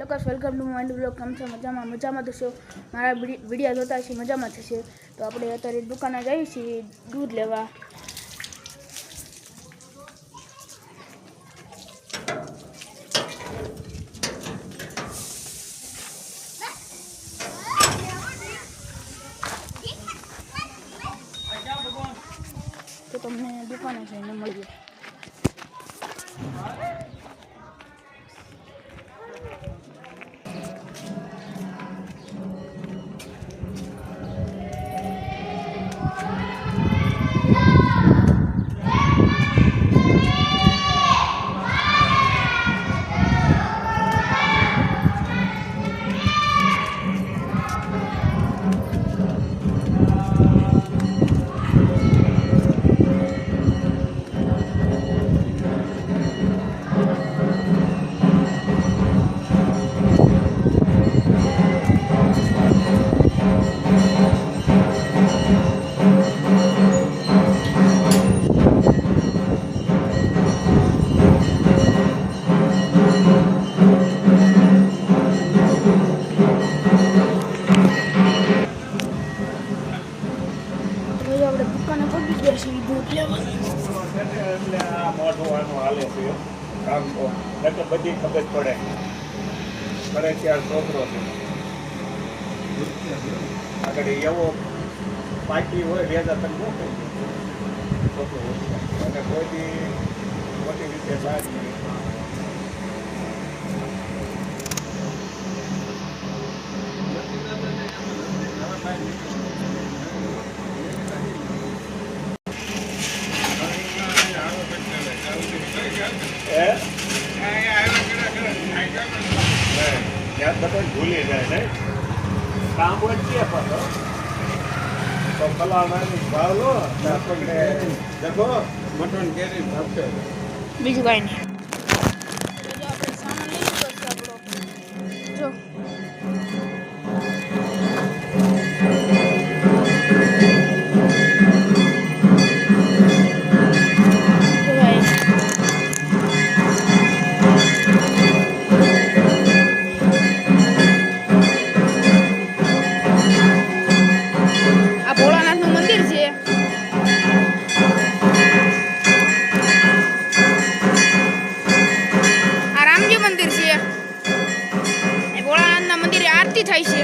ચોક્કસ welcome to mind blog. કેમ છો? મજામાં થશો. મારા વિડીયો જોતા હશે મજામાં થશે. તો આપણે અત્યારે દુકાને જઈએ છીએ દૂધ લેવા. તો તમને દુકાને જઈને મળીએ. આપણે દુકાને પગી ગયા છીએ દૂધ લેવા. બધી ખબર પડે પડે ત્યાર છોકરો છે આગળ એવો પાકી હોય રેજા તક ન છોકરો અને કોઈ મોટી રીતે બહાર બધા ભૂલી જાય ને કામ વચ્ચે પણ તો કલાવાની ભાવ લો આપણને જગો મટન કેરી ભાવશે બીજું કાંઈ નહીં. આપણે સામાન લઈ લીધો છે આપણો. જો મંદિર છે. ભોળાનાથના મંદિરે આરતી થાય છે.